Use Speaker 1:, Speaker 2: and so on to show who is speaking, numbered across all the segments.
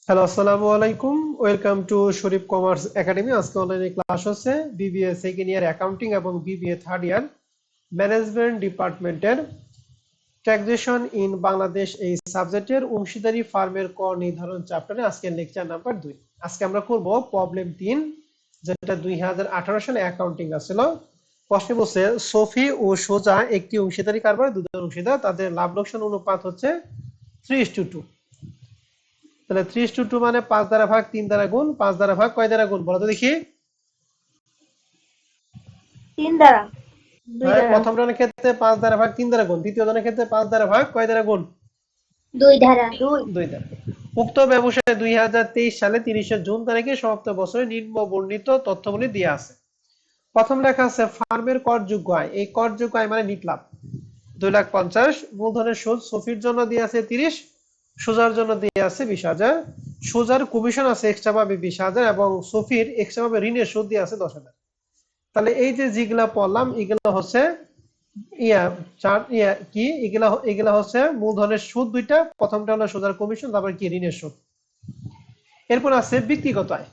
Speaker 1: Hello, আসসালামু আলাইকুম। Welcome to Sharif commerce academy. আজকে অনলাইনে ক্লাস হচ্ছে বিবিএ সেকেন্ড ইয়ার অ্যাকাউন্টিং এবং বিবিএ থার্ড ইয়ার ম্যানেজমেন্ট ডিপার্টমেন্টের ট্যাক্সেশন ইন বাংলাদেশ এই সাবজেক্টের অংশীদারি ফার্মের কর নির্ধারণ চ্যাপ্টারে আজকের লেকচার নাম্বার 2। আজকে আমরা করব প্রবলেম 3, যেটা 2018 সালে অ্যাকাউন্টিং আসছিল। প্রশ্নে বলছে সফি ও সোজা একটি অংশীদারি কারবার, দুজন অংশীদার, তাদের লাভ লোকসান অনুপাত হচ্ছে 3:2। তাহলে 3:2 মানে 5 দ্বারা ভাগ, 3 দ্বারা গুণ, 5 দ্বারা ভাগ কয় দ্বারা গুণ বলো তো দেখি।
Speaker 2: তিন দ্বারা, দুই
Speaker 1: হ্যাঁ,
Speaker 2: দ্বারা,
Speaker 1: প্রথম জনের ক্ষেত্রে 5 দ্বারা ভাগ 3 দ্বারা গুণ, দ্বিতীয় জনের ক্ষেত্রে 5 দ্বারা ভাগ কয় দ্বারা গুণ,
Speaker 2: দুই দ্বারা, দুই।
Speaker 1: 2 দ্বারা। উক্ত ব্যবসায় 2023 সালে 30 জুন তারিখে সমাপ্ত বছরে নিম্ন বর্ণিত তথ্যগুলি দিয়ে আছে। প্রথম লেখা আছে ফার্মের করযোগ্য আয়। এই করযোগ্য আয় মানে নিট লাভ 2,50,000। মূলধনের সুদ সফির জন্য দিয়ে আছে 30, সুজার জন্য দিয়ে আছে 20,000। সুজার কমিশন আছে এক্সট্রা পাবে 20,000 এবং সফির এক্সট্রা পাবে ঋণের সুদ দিয়ে আছে 10,000। তাহলে এই যে যেগুলা পড়লাম এগুলো হচ্ছে ইয়া চার ইয়া কি এগুলা এগুলা হচ্ছে মূলধনের সুদ দুইটা। প্রথমটা হলো সুদের কমিশন, তারপর কি ঋণের সুদ। এরপর আছে ব্যক্তিগত আয়।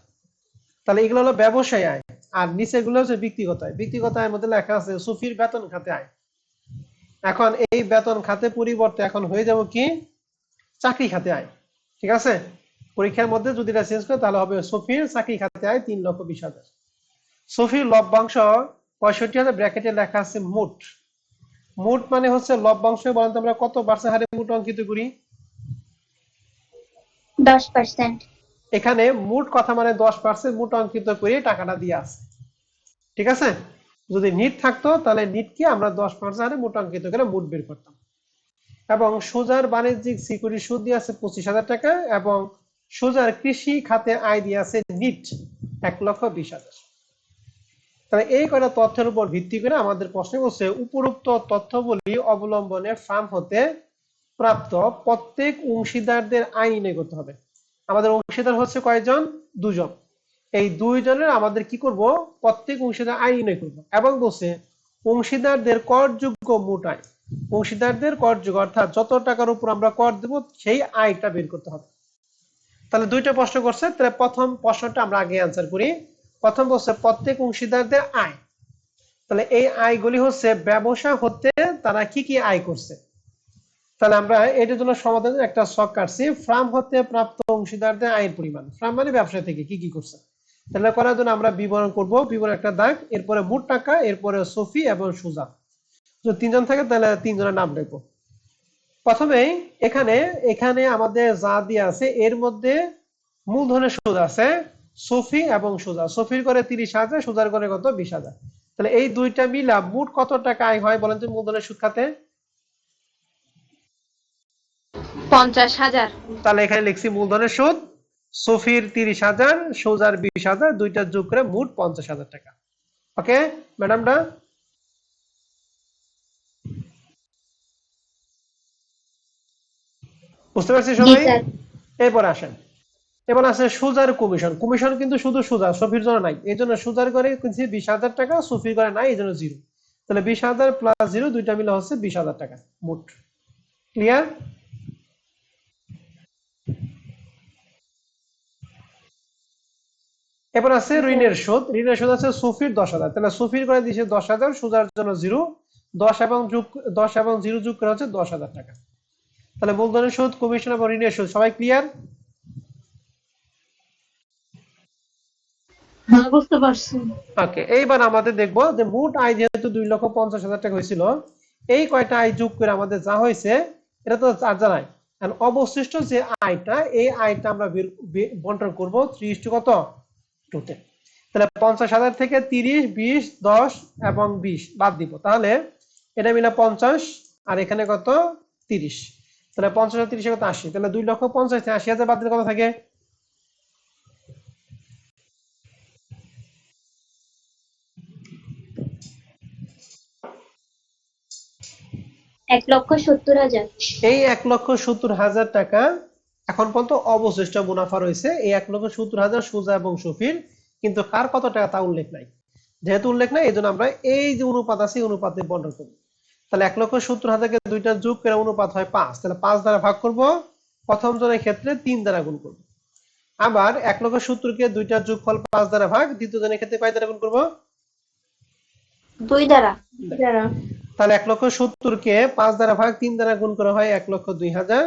Speaker 1: তাহলে এগুলো হলো ব্যবসায় আয়। আর নিচে গুলো হচ্ছে ব্যক্তিগত আয়। ব্যক্তিগত আয়ের মধ্যে লেখা আছে সুফির বেতন খাতে আয়। এখন এই বেতন খাতে পরিবর্তে এখন হয়ে যাব কি চাকরি খাতে আয়। ঠিক আছে, পরীক্ষার মধ্যে যদি এটা চেঞ্জ করে তাহলে হবে সুফির চাকরি খাতে আয় 3,20,000। সুফির লভ্যাংশ 65,000, ব্র্যাকেটে লেখা আছে মোট। মোট মানে হচ্ছে লভ্যাংশ। বলেন তো আমরা কত পার্সেন্ট হারে মোট অঙ্কিত করি?
Speaker 2: 10%।
Speaker 1: এখানে মোট কথা মানে 10% মোট অঙ্কিত করে টাকাটা দিয়ে আছে। ঠিক আছে, যদি নিট থাকতো তাহলে নিটকে আমরা 10% হারে মোট অঙ্কিত করে মোট বের করতাম। এবং সোজার বাণিজ্যিক সিকিউরিটি সুদ দিয়ে আছে 25,000 টাকা এবং সোজার কৃষি খাতে আয় দিয়ে আছে নিট 1,20,000। তাহলে এই কয়টা তথ্যের উপর ভিত্তি করে আমাদের প্রশ্ন হচ্ছে উপরোক্ত তথ্যগুলি অবলম্বনে ফার্ম হতে প্রাপ্ত প্রত্যেক অংশীদারদের আয় নির্ণয় করতে হবে। আমাদের অংশীদার হচ্ছে কয়জন? 2 জন। এই 2 জনের আমাদের কি করব, প্রত্যেক অংশীদার আয় নির্ণয় করব এবং বলছে অংশীদারদের করযোগ্য মোট আয়। অংশীদারদের করযোগ্য অর্থাৎ যত টাকার উপর আমরা কর দেব সেই আয়টা বের করতে হবে। তাহলে দুইটা প্রশ্ন করছে, তাহলে প্রথম প্রশ্নটা আমরা আগে অ্যান্সার করি। প্রথম বলছে প্রত্যেক অংশীদারদের আয়। তাহলে এই আয়গুলি হচ্ছে ব্যবসা হতে তারা কি কি আয় করছে। তাহলে আমরা এটার জন্য সমাধানের একটা ছক কাটছি। ফার্ম হতে প্রাপ্ত অংশীদারদের আয়ের পরিমাণ, ফার্ম মানে ব্যবসা থেকে কি কি করছে। তাহলে করার জন্য আমরা বিবরণ করব, বিবরণ একটা দাগ, এরপরে মোট টাকা, এরপরে সফি এবং সুজা। যদি 3 জন থাকে তাহলে 3 জনের নাম লিখবো। প্রথমেই এখানে এখানে আমাদের যা দিয়ে আছে এর মধ্যে মূলধনের সুদ আছে সফি এবং সুজা। সফির করে 30,000, সুজার করে কত 20,000। তাহলে এই দুইটা মিলা মোট কত টাকা আয় হয় বলেন তো মূলধনের সুদ খাতে?
Speaker 2: 50,000।
Speaker 1: তাহলে এখানে লিখছি মূলধনের সুদ সফির 30,000, সুজার 20,000, দুইটা যোগ করে মোট 50,000 টাকা। ওকে ম্যাডামরা, বুঝতে পারছি
Speaker 2: জি
Speaker 1: সবাই?
Speaker 2: স্যার।
Speaker 1: এরপর আসেন, এবার আছে সুজার কমিশন। কমিশন কিন্তু শুধু সুজা, সফির জন্য নাই, এই জন্য সুজার করে 20,000 টাকা, সফির করে নাই, এই জন্য 0। তাহলে 20,000 প্লাস 0 দুইটা মিলে হচ্ছে 20,000 টাকা মোট। ক্লিয়ার? এবার আছে
Speaker 2: জি স্যার।
Speaker 1: ঋণের সুদ। ঋণের সুদ আছে সফির 10,000। তাহলে সফির করে দিয়েছে 10,000, সুজার জন্য 0। 10 এবং 0 যোগ করে হচ্ছে 10,000 টাকা। তাহলে মূলধনের সুদ, কমিশন এবং ঋণের সুদ সবাই ক্লিয়ার?
Speaker 2: হ্যাঁ, বুঝতে পারছি।
Speaker 1: ওকে, এইবার আমাদের দেখবো যে মোট আয় যেহেতু 2,50,000 টাকা হয়েছিল, এই কয়টা আয় যোগ করে আমাদের যা হয়েছে এটা তো আর জানাই। অবশিষ্ট যে আয়টা, এই আয়টা আমরা বন্টন করবো 3 কত 2 তে। তাহলে 50,000 থেকে 30, 20, 10 এবং 20 বাদ দিব। তাহলে এটা মিলে 50 আর এখানে কত 30। তাহলে 50 আর 30 কত 80। তাহলে 2,50,000 থেকে 80,000 বাদ দিলে কত থাকে?
Speaker 2: 1,70,000।
Speaker 1: এই 1,70,000 টাকা এখন পর্যন্ত অবশিষ্ট মুনাফা রয়েছে। এই 1,70,000 সুজা এবং সফির, কিন্তু কার কত টাকা তা উল্লেখ নাই। যেহেতু উল্লেখ নাই এই জন্য আমরা এই যে অনুপাত আছে অনুপাতে বন্টন করবো। তাহলে 1,70,000 কে দুইটা যোগ করে অনুপাত হয় 5। তাহলে 5 দ্বারা ভাগ করব, প্রথম জনের ক্ষেত্রে 3 দ্বারা গুণ করবো। আবার 1,70,000 কে দুইটা যোগফল 5 দ্বারা ভাগ, দ্বিতীয় জনের ক্ষেত্রে কয় দ্বারা গুণ করব?
Speaker 2: 2 দ্বারা। দ্বারা।
Speaker 1: তাহলে 1,70,000 কে 5 দ্বারা ভাগ 3 দ্বারা গুণ করা হয় 1,02,000,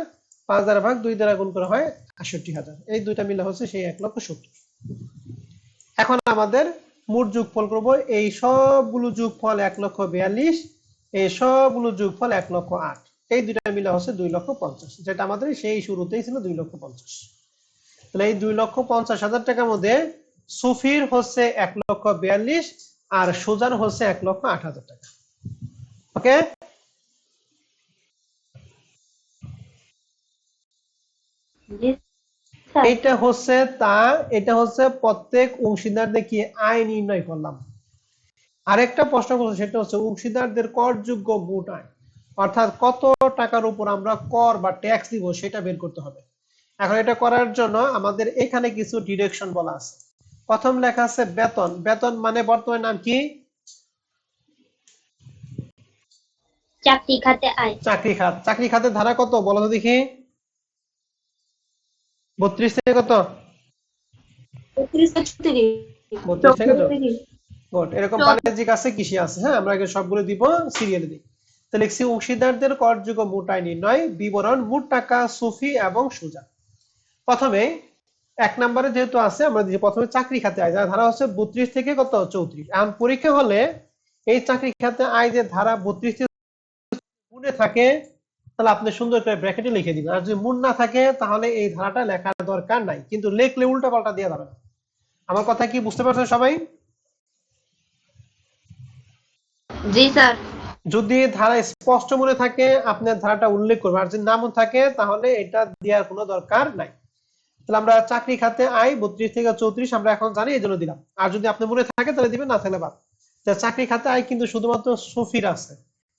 Speaker 1: 5 দ্বারা ভাগ 2 দ্বারা গুণ করা হয় 68,000। এই দুইটা মিলে হচ্ছে সেই 1,70,000। এখন আমাদের মোট যোগফল করব, এই সবগুলো যোগফল 1,42,000, এই সবগুলো যোগফল 1,08,000, এই দুইটা মিলে হচ্ছে 2,50,000, যেটা আমাদের সেই শুরুতেই ছিল 2,50,000। তাহলে এই 2,50,000 টাকার মধ্যে সুফির হচ্ছে 1,42,000 আর সুজার হচ্ছে 1,08,000 টাকা। ওকে,
Speaker 2: জি স্যার।
Speaker 1: এটা হচ্ছে প্রত্যেক অংশীদার দেখিয়ে আয় নির্ণয় করলাম। আরেকটা প্রশ্ন করছে, সেটা হচ্ছে অংশীদারদের করযোগ্য মোট আয়, অর্থাৎ কত টাকার উপর আমরা কর বা ট্যাক্স দিব সেটা বের করতে হবে। এখন এটা করার জন্য আমাদের এখানে কিছু ডিরেকশন বলা আছে। প্রথম লেখা আছে বেতন। বেতন মানে বর্তমান নাম কি?
Speaker 2: চাকরি খাতে আয়।
Speaker 1: চাকরি খাত। চাকরি খাতের ধারা কত বলো তো দেখি? 32 থেকে কত?
Speaker 2: 32 থেকে
Speaker 1: 32 থেকে
Speaker 2: 34।
Speaker 1: গুড। এরকম বাণিজ্যিক আছে, কৃষি আছে। হ্যাঁ, আমরা আগে সবগুলো দিব, সিরিয়ালে দিই। তো লিখছি অংশীদারদের করযোগ্য মোট আয় নির্ণয়, বিবরণ, মোট টাকা, সুফি এবং সুজা। প্রথমে 1 নম্বরে যেহেতু আছে, আমরা দিই প্রথমে চাকরি খাতে আয়, যার ধারা হচ্ছে 32 থেকে কত? 34। এখন পরীক্ষা হলে এই চাকরি খাতে আয় যে ধারা 32 থেকে গুণে থাকে, তাহলে আপনি সুন্দর করে ব্র্যাকেটে লিখে দিবেন। আর যদি মুন না থাকে তাহলে এই ধারাটা লেখার দরকার নাই, কিন্তু লিখলে উল্টা পাল্টা দিয়ে যাবে না। আমার কথা কি বুঝতে পারছেন সবাই?
Speaker 2: জি স্যার।
Speaker 1: যদি ধারা স্পষ্ট মনে থাকে আপনার ধারাটা উল্লেখ করবেন, আর যদি না মনে থাকে তাহলে এটা দেওয়ার কোনো দরকার নাই। তাহলে আমরা চাকরি খাতে আয় 32 থেকে 34 আমরা এখন জানি, এই জন্য দিলাম। আর যদি আপনি মনে থাকে তাহলে দিবেন, না থাকলে বাদ। চাকরি খাতে আয় কিন্তু শুধুমাত্র সফির আছে,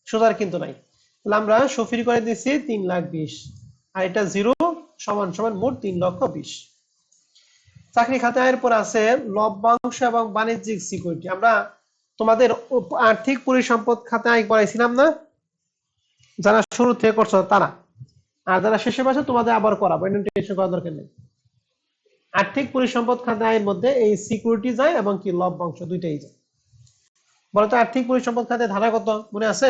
Speaker 1: সুজার কিন্তু নাই। তাহলে আমরা সফির করে দিচ্ছি 3,20,000, আর এটা 0 সমান সমান মোট 3,20,000। চাকরি খাতে আয়ের পর আছে লভ্যাংশ এবং বাণিজ্যিক সিকিউরিটি। আমরা তোমাদের আর্থিক পরিসম্পদ খাতে আয় পড়াইছিলাম না? যারা শুরু থেকে করছো তারা, আর যারা শেষে পাচ্ছে তোমাদের আবার করাবো, এটা টেনশন করার দরকার নেই। আর্থিক পরিসম্পদ খাতে আয়ের মধ্যে এই সিকিউরিটি যায় এবং কি লভ্যাংশ দুইটাই যায়। বলতো আর্থিক পরিসম্পদ খাতে ধারা কত মনে আছে?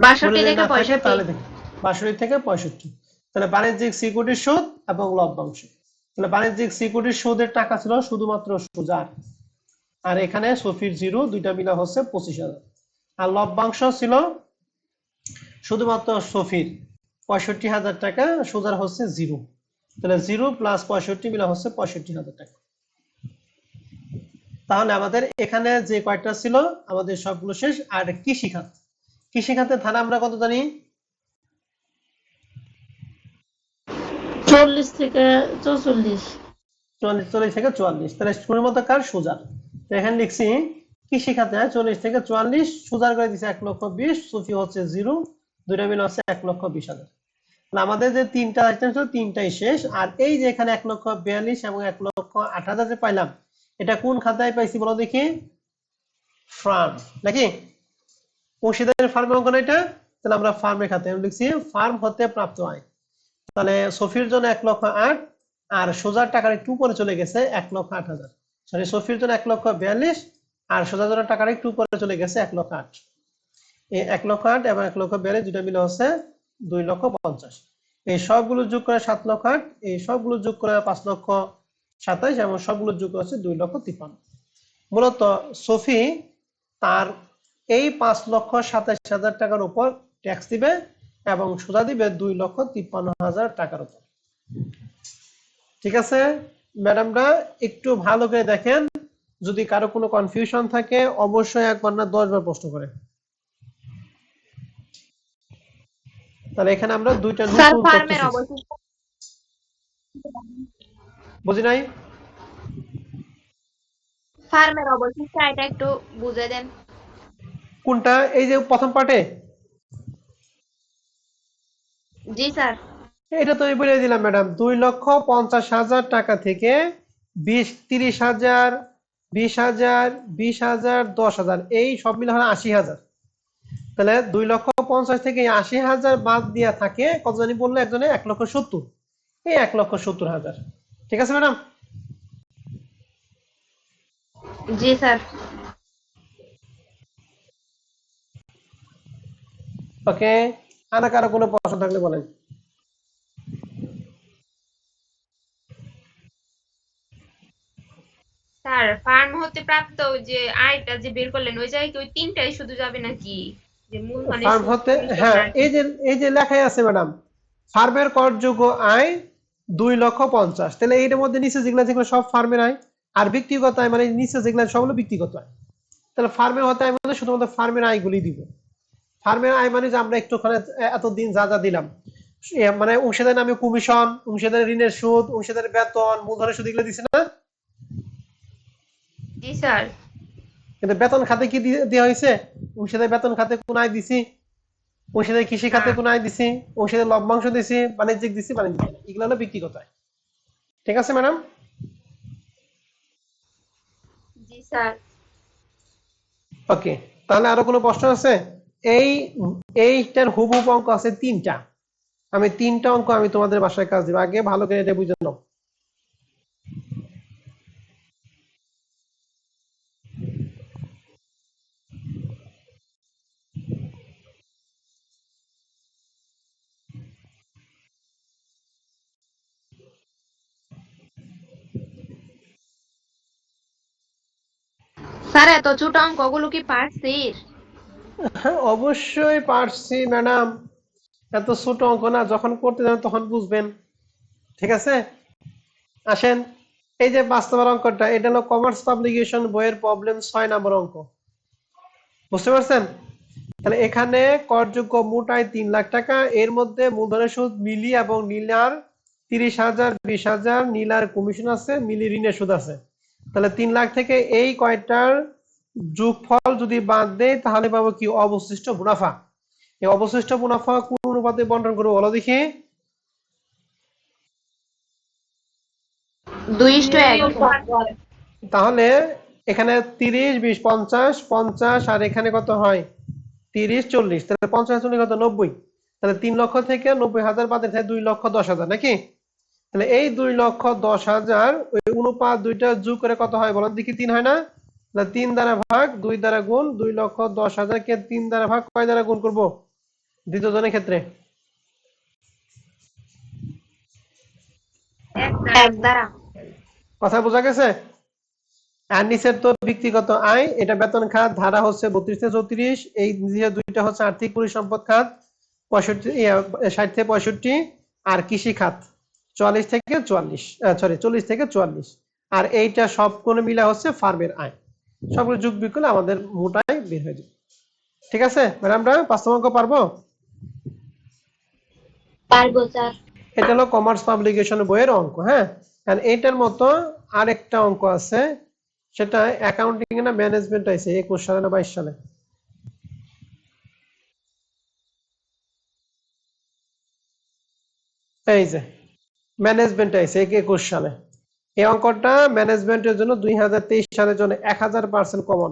Speaker 2: 62
Speaker 1: মনে যদি
Speaker 2: থেকে
Speaker 1: না থাকে
Speaker 2: 65।
Speaker 1: তাহলে দেখি 62 থেকে 65। তাহলে বাণিজ্যিক সিকিউরিটির সুদ এবং লভ্যাংশ। তাহলে বাণিজ্যিক সিকিউরিটির সুদের টাকা ছিল শুধুমাত্র সুজার, আর এখানে সফির 0, দুইটা মিলা হচ্ছে 25,000। আর লভ্যাংশ ছিল শুধুমাত্র সফির 65,000 টাকা, সুজার হচ্ছে 0। তাহলে 0 প্লাস 65 মিলা হচ্ছে 65,000 টাকা। তাহলে আমাদের এখানে যে কয়টা ছিল আমাদের সবগুলো শেষ। আর কৃষি খাত, কৃষি খাতের ধারা আমরা কত জানি?
Speaker 2: 40 থেকে 44।
Speaker 1: 40 থেকে 44। তাহলে শুরুর কার? সুজার। তো এখানে লিখছি কৃষি খাতে 40 থেকে 44, সুজার করে দিচ্ছে 1,20,000, সুফি হচ্ছে 0, দুইটা মিলে হচ্ছে 1,20,000। আমাদের যে তিনটা আইটেম ছিল তিনটাই শেষ। আর এই যে এখানে 1,42,000 এবং 1,08,000 যে পাইলাম, এটা কোন খাতায় পাইছি বলো দেখি? ফার্ম নাকি অংশীদারের ফার্মের অঙ্কন এটা? তাহলে আমরা ফার্মের খাতায় লিখছি ফার্ম হতে প্রাপ্ত আয়। তাহলে সফির জন্য 1,08,000, আর সোজার টাকার একটু উপরে চলে গেছে 1,08,000। সরি, সফির জন্য 1,42,000 আর সোজার জন্য টাকার একটু উপরে চলে গেছে 1,08,000। এই 1,08,000 এবং 1,42,000 দুটা মিলে হচ্ছে 2,50,000। এই সবগুলো যোগ করে 7,08,000, এই সবগুলো যোগ করে 5,27,000 এবং সবগুলো যোগ করে হচ্ছে 2,53,000। মূলত সফি তার এই 5,27,000 টাকার উপর ট্যাক্স দিবে এবং সুদা দিবে 2,53,000 টাকার উপর। ঠিক আছে ম্যাডামরা, একটু ভালো করে দেখেন, যদি কারো কোনো কনফিউশন থাকে অবশ্যই একবার না 10 বার প্রশ্ন করে। তাহলে এখানে আমরা দুইটা
Speaker 2: স্যার
Speaker 1: নতুন তথ্য
Speaker 2: ফার্মের
Speaker 1: শিখছি।
Speaker 2: অবশিষ্ট
Speaker 1: বুঝি নাই?
Speaker 2: আয়টা একটু বুঝে দেন।
Speaker 1: কোনটা? এই যে প্রথম পার্টে?
Speaker 2: জি স্যার।
Speaker 1: এটা তো আমি বলে দিলাম ম্যাডাম, 2,50,000 টাকা থেকে 20, 30,000, 20,000, 20,000, 10,000, এই সব মিলে হয় 80,000। তাহলে 2,50,000 থেকে 80,000 বাদ দিয়া থাকে কত জানি বললো একজনে 1,70,000, এই 1,70,000। ঠিক আছে ম্যাডাম?
Speaker 2: জি স্যার।
Speaker 1: ওকে, আর কারো কোনো প্রশ্ন থাকলে বলেন।
Speaker 3: স্যার ফার্ম হতে প্রাপ্ত যে আয়টা যে বের করলেন ওই জায়গায় কি ওই তিনটাই শুধু যাবে নাকি যে মূলধনের
Speaker 1: ফার্ম
Speaker 3: সুদ
Speaker 1: হতে,
Speaker 3: কমিশন
Speaker 1: হ্যাঁ,
Speaker 3: আর
Speaker 1: এই যে লেখাই আছে ম্যাডাম, ফার্মের করযোগ্য আয় 2,50,000, তাহলে এইটার মধ্যে নিচে যেগুলো যেগুলো সব ফার্মের আয়, আর ব্যক্তিগত আয় মানে নিচে যেগুলো সবগুলো ব্যক্তিগত আয়। তাহলে ফার্মের হতে আয় মানে শুধুমাত্র ফার্মের আয়গুলি দিব। ফার্মের আয় মানে যে আমরা একটুখানি এতদিন যা যা দিলাম, মানে অংশীদারের নামে কমিশন, অংশীদারের ঋণের সুদ, অংশীদারের বেতন, মূলধনের সুদ, এগুলো দিছে না?
Speaker 3: জি স্যার।
Speaker 1: কিন্তু বেতন খাতে কি দেওয়া হয়েছে? অংশীদার বেতন খাতে কোন আয় দিছি? অংশীদার কৃষি
Speaker 3: না।
Speaker 1: খাতে কোন আয় দিছি? অংশীদার লভ্যাংশ দিছি, বাণিজ্যিক দিছি, বাণিজ্যিক না। এগুলো হলো ব্যক্তিগত আয়। ঠিক আছে ম্যাডাম?
Speaker 3: জি স্যার।
Speaker 1: ওকে, তাহলে আরো কোনো প্রশ্ন আছে? এই এইটার হুবহু অঙ্ক আছে 3টা। আমি 3টা অঙ্ক আমি তোমাদের বাসায় কাজ দিব, আগে ভালো করে এটা বুঝে নাও।
Speaker 2: স্যার এত ছোট অঙ্কগুলো কি পারছিস?
Speaker 1: হ্যাঁ, অবশ্যই পারছি ম্যাডাম, এত ছোট অঙ্ক না, যখন করতে যাবেন তখন বুঝবেন। ঠিক আছে, আসেন। এই যে 5 নম্বর অঙ্কটা, এটা হলো কমার্স পাবলিকেশন বইয়ের প্রবলেম 6 নম্বর অঙ্ক। বুঝতে পারছেন? তাহলে এখানে করযোগ্য মোট আয় 3 লাখ টাকা, এর মধ্যে মূলধনের সুদ মিলি এবং নীলার 30,000, 20,000, নীলার কমিশন আছে, মিলি ঋণের সুদ আছে। তাহলে 3 লাখ থেকে এই কয়টার যোগফল যদি বাদ দেয় তাহলে পাবো কি? অবশিষ্ট মুনাফা। এই অবশিষ্ট মুনাফা কোন অনুপাতে বন্টন করবো বলো দেখি?
Speaker 2: 2:1।
Speaker 1: তাহলে এখানে 30, 20, 50, 50, আর এখানে কত হয়? 30, 40, তাহলে 50, 40 কত? 90। তাহলে 3 লক্ষ থেকে 90,000 বাদে থাকে 2,10,000 নাকি? তাহলে এই 2,10,000 ওই অনুপাত দুইটা যোগ করে কত হয় বলেন দেখি? 3 হয় না? তাহলে 3 দ্বারা ভাগ, 2 দ্বারা গুণ, 2,10,000 কে 3 দ্বারা ভাগ, কয় দ্বারা গুণ করবো দ্বিতীয় জনের ক্ষেত্রে?
Speaker 3: এক দ্বারা
Speaker 2: এক দ্বারা।
Speaker 1: কথা বোঝা গেছে? আর নিচের তো ব্যক্তিগত আয়, এটা বেতন খাত, ধারা হচ্ছে 32 থেকে 34, এই নিচে দুইটা হচ্ছে আর্থিক পরিসম্পদ খাত 60 থেকে 65, আর কৃষি খাত 44 থেকে 44, সরি 40 থেকে 44, আর এইটা সব কোনো মিলা হচ্ছে ফার্মের আয়। সবগুলো যোগ বিয়োগ করলে আমাদের মোট আয় বের হয়ে যাবে। ঠিক আছে ম্যাডামরা, 5 নম্বর অঙ্ক পারবো?
Speaker 2: পারবো স্যার।
Speaker 1: এটা হলো কমার্স পাবলিকেশন বইয়ের অঙ্ক। হ্যাঁ, আর এইটার মতো আরেকটা অঙ্ক আছে, সেটা অ্যাকাউন্টিং এ না ম্যানেজমেন্ট আছে 21 সালে না 22 সালে? এই যে ম্যানেজমেন্ট আছে 21 সালে। এই অঙ্কটা ম্যানেজমেন্টের জন্য 2023 সালের জন্য 1000% কমন।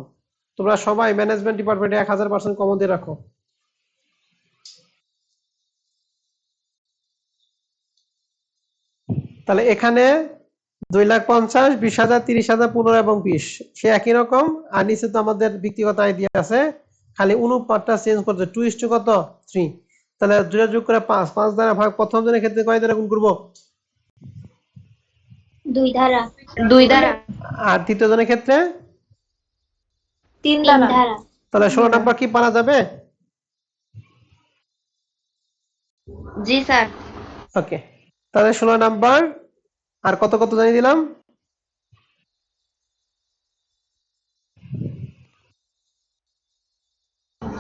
Speaker 1: তোমরা সবাই ম্যানেজমেন্ট ডিপার্টমেন্টে 1000% কমন দিয়ে রাখো। তাহলে এখানে 2,50,000, 20,000, 30,000, 15 এবং 20 সে একই রকম। আর নিচে তো আমাদের ব্যক্তিগত আয় দিয়ে আছে, খালি অনুপাতটা চেঞ্জ করতে 2 is to কত? 3। তাহলে 2 যোগ করে 5, 5 দ্বারা ভাগ, প্রথম জনের ক্ষেত্রে কয় দ্বারা গুণ করবো?
Speaker 2: 2 দ্বারা। 2 দ্বারা।
Speaker 1: আর তৃতীয় জনের ক্ষেত্রে?
Speaker 2: 3 দ্বারা।
Speaker 1: তাহলে 16 নাম্বার কি পারা যাবে?
Speaker 2: জি স্যার।
Speaker 1: ওকে, তাহলে 16 নাম্বার। আর কত কত জানিয়ে দিলাম?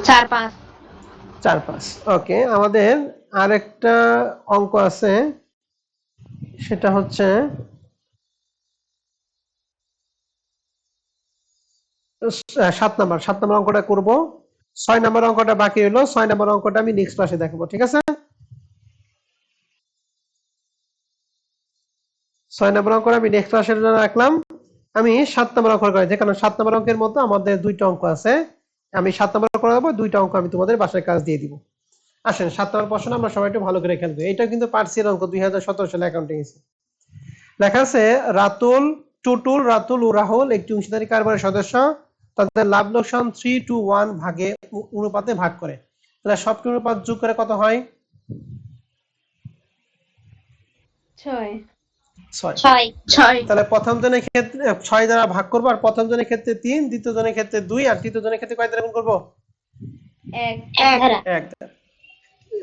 Speaker 2: 4, 5।
Speaker 1: 4, 5। ওকে, আমাদের আরেকটা অঙ্ক আছে, সেটা হচ্ছে 7 নাম্বার। 7 নাম্বার অঙ্কটা করব। 6 নাম্বার অঙ্কটা বাকি হলো। 6 নাম্বার অঙ্কটা আমি নেক্সট ক্লাসে দেখাবো। ঠিক আছে? 6 নাম্বার অঙ্কটা আমি নেক্সট ক্লাসের জন্য রাখলাম। আমি 7 নাম্বার অঙ্ক করাই, যে কারণ 7 নাম্বার অঙ্কের মতো আমাদের দুইটা অঙ্ক আছে, আমি 7 নম্বর করে দেবো, 2টা অঙ্ক আমি তোমাদের বাসায় কাজ দিয়ে দিব। আসেন 7 নম্বর প্রশ্ন আমরা সবাই একটু ভালো করে খেলবো। এটা কিন্তু পার্সিয়াল অঙ্ক 2017 সালে অ্যাকাউন্টিং এসে লেখা আছে রাতুল, টুটুল, রাতুল ও রাহুল একটি অংশীদারি কারবারের সদস্য, তাদের লাভ লোকসান 3:1 ভাগে অনুপাতে ভাগ করে। তাহলে সবটি অনুপাত যোগ করে কত হয়?
Speaker 4: 6
Speaker 1: 6।
Speaker 2: 6
Speaker 1: তাহলে প্রথম জনের ক্ষেত্রে 6 দ্বারা ভাগ করবো, আর প্রথম জনের ক্ষেত্রে 3, দ্বিতীয় জনের ক্ষেত্রে 2, আর তৃতীয় জনের ক্ষেত্রে কয় দ্বারা গুণ করবো?
Speaker 4: 1
Speaker 2: ধারা
Speaker 1: 1 দ্বারা।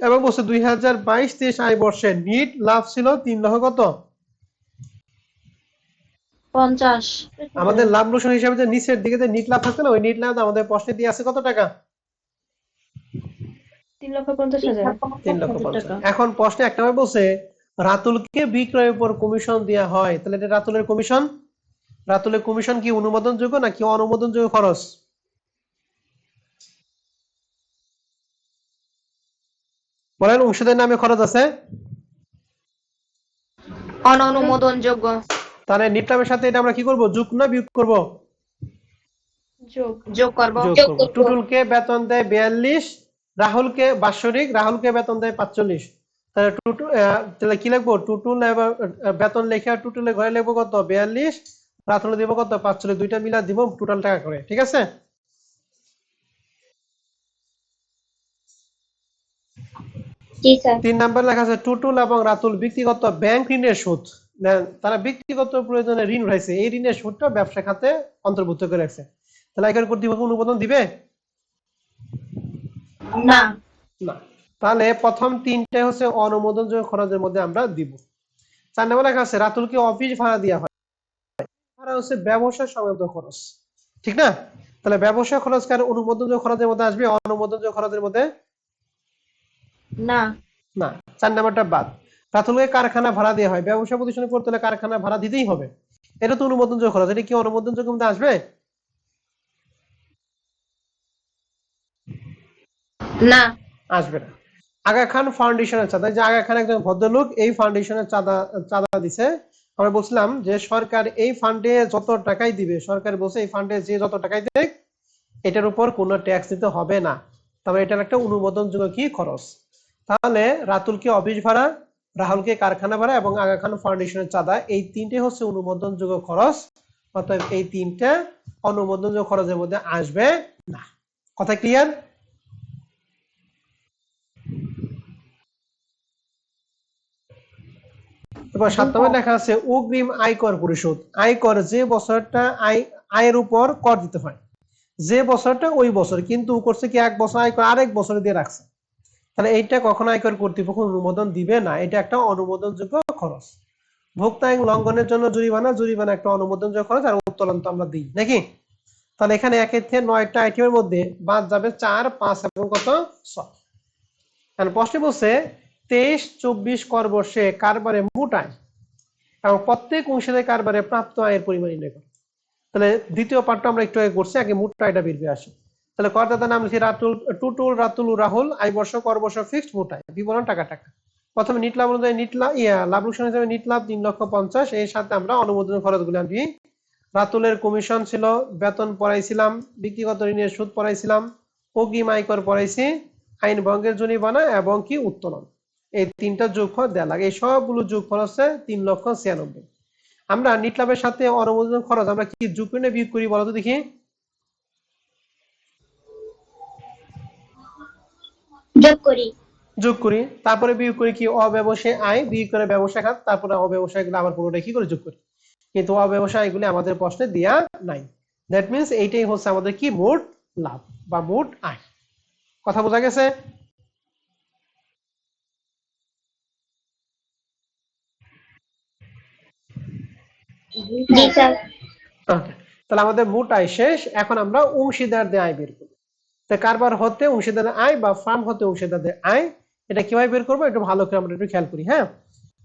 Speaker 1: এবং বলছে 2022-23 আয় বর্ষে নিট লাভ ছিল 3 লক্ষ কত?
Speaker 2: 50
Speaker 1: আমাদের লাভ লোকসান হিসাবে যে নিচের দিকে যে নিট লাভ থাকছে না, ওই নিট লাভ আমাদের প্রশ্নে দিয়ে আছে কত টাকা?
Speaker 4: 3,50,000
Speaker 1: 3,50,000। এখন প্রশ্নে একটা ভাবে বলছে রাতুলকে বিক্রয়ের উপর কমিশন দেওয়া হয়, তাহলে এটা রাতুলের কমিশন। রাতুলের কমিশন কি অনুমোদনযোগ্য নাকি অনুমোদনযোগ্য খরচ? বলেন, অংশীদার নামে খরচ আছে,
Speaker 2: অননুমোদনযোগ্য
Speaker 1: তাহলে নিট লাভের সাথে এটা আমরা কি করব? যোগ না বিয়োগ করব?
Speaker 4: যোগ
Speaker 2: যোগ করব।
Speaker 1: যোগ করব। টুটুলকে বেতন দেয় 42, রাহুলকে বাৎসরিক, রাহুলকে বেতন দেয় 45। তাহলে তাহলে কি লিখবো? টুটুল এবং বেতন লেখা টুটুলের ঘরে লিখবো কত? 42, রাতুলে দিব কত? 45, দুইটা মিলা দিব টোটাল টাকা করে। ঠিক আছে?
Speaker 2: জি স্যার।
Speaker 1: 3 নাম্বার লেখা আছে টুটুল এবং রাতুল ব্যক্তিগত ব্যাংক ঋণের সুদ নেন। তারা ব্যক্তিগত প্রয়োজনে ঋণ হয়েছে, এই ঋণের সুদটা ব্যবসা খাতে অন্তর্ভুক্ত করে রাখছে। তাহলে আয়কর কর্তৃপক্ষ অনুমোদন দিবে
Speaker 2: না
Speaker 1: না? তাহলে প্রথম 3টে হচ্ছে অনুমোদনযোগ্য খরচের মধ্যে আমরা দিব। 4 নম্বর লেখা আছে রাতুলকে অফিস ভাড়া দেওয়া হয়, ভাড়া হচ্ছে ব্যবসা সংক্রান্ত খরচ, ঠিক না? তাহলে ব্যবসা খরচ কার অনুমোদনযোগ্য খরচের মধ্যে আসবে? অনুমোদনযোগ্য খরচের মধ্যে
Speaker 2: না
Speaker 1: না। 4 নাম্বারটা বাদ। রাতুলকে কারখানা ভাড়া দেওয়া হয়, ব্যবসা প্রতিষ্ঠানে করতে হলে কারখানা ভাড়া দিতেই হবে, এটা তো অনুমোদনযোগ্য খরচ, এটা কি অনুমোদনযোগ্য মধ্যে আসবে?
Speaker 2: না
Speaker 1: আসবে না। আগা খান ফাউন্ডেশনের চাঁদা, যে আগা খান একজন ভদ্রলোক, এই ফাউন্ডেশনের চাঁদা চাঁদা দিছে। আমরা বলছিলাম যে সরকার এই ফান্ডে যত টাকাই দিবে, সরকার বলছে এই ফান্ডে যে যত টাকাই দেয় এটার উপর কোনো ট্যাক্স দিতে হবে না, তবে এটার একটা অনুমোদনযোগ্য কি খরচ। তাহলে রাতুলকে অফিস ভাড়া, রাহুলকে কারখানা ভাড়া এবং আগা খান ফাউন্ডেশনের চাঁদা, এই 3টে হচ্ছে অনুমোদনযোগ্য খরচ, অতএব এই 3টে অনুমোদনযোগ্য খরচের মধ্যে আসবে না। কথা ক্লিয়ার? এবার 7 নম্বরে লেখা আছে অগ্রিম আয়কর পরিশোধ। আয়কর যে বছরটা আয়ের উপর কর দিতে হয়, যে বছরটা ওই বছর, কিন্তু করছে কি 1 বছর আয়কর আরেক বছরে দিয়ে রাখছে, তাহলে এইটা কখনো আয়কর কর্তৃপক্ষ অনুমোদন দিবে না, এটা একটা অনুমোদনযোগ্য খরচ। ভোক্তা আইন লঙ্ঘনের জন্য জরিমানা, জরিমানা একটা অনুমোদনযোগ্য খরচ, আর উত্তোলন তো আমরা দিই নাকি? তাহলে এখানে 1 থেকে 9টা আইটেমের মধ্যে বাদ যাবে 4, 5 এবং কত 6। কারণ প্রশ্নে বলছে 23-24 কর বর্ষে কারবারে মোট আয় এবং প্রত্যেক অংশীদার কারবারে প্রাপ্ত আয়ের পরিমাণ নির্ণয় করে। তাহলে দ্বিতীয় পার্টটা আমরা একটু আগে করছি, আগে মোট আয়টা বের করে আসি। তাহলে করদাতার নাম লিখি টুটুল, রাতুল ও রাহুল, আয় বর্ষ, কর বর্ষ, ফিক্সড, মোট আয়, বিবরণ টাকা। প্রথমে নিট লাভ অনুযায়ী নিট লাভ লাভ লোকসান হিসাবে নিট লাভ 3,50,000, এর সাথে আমরা অনুমোদন খরচগুলো আনবি। রাতুলের কমিশন ছিল, বেতন পড়াইছিলাম, ব্যক্তিগত ঋণের সুদ পড়াইছিলাম, অগ্রিম আয়কর পড়াইছি, আইন ভঙ্গের জরিমানা এবং কি উত্তোলন, এই 3টা যোগফল দেওয়া লাগে। এই সবগুলো যোগফল হচ্ছে 3,96,000। আমরা নিট লাভের সাথে অনুমোদন খরচ আমরা কি যোগ করি না বিয়োগ করি বলো তো দেখি?
Speaker 2: যোগ করি।
Speaker 1: যোগ করি, তারপরে বিয়োগ করি কি অব্যবসায়ী আয়, বিয়োগ করে ব্যবসা খাত, তারপরে অব্যবসায়ী গুলো আবার পুরোটা কি করে যোগ করি, কিন্তু অব্যবসায়ী গুলো আমাদের প্রশ্নে দেয়া নাই। দ্যাট মিন্স এইটাই হচ্ছে আমাদের কি মোট লাভ বা মোট আয়। কথা বোঝা গেছে?
Speaker 2: জি স্যার।
Speaker 1: ওকে, তাহলে আমাদের মোট আয় শেষ। এখন আমরা অংশীদারদের আয় বের করব। তো কারবার হতে অংশীদারদের আয় বা ফার্ম হতে অংশীদারদের আয়, এটা কিভাবে বের করবো একটু ভালো করে আমরা একটু খেয়াল করি। হ্যাঁ,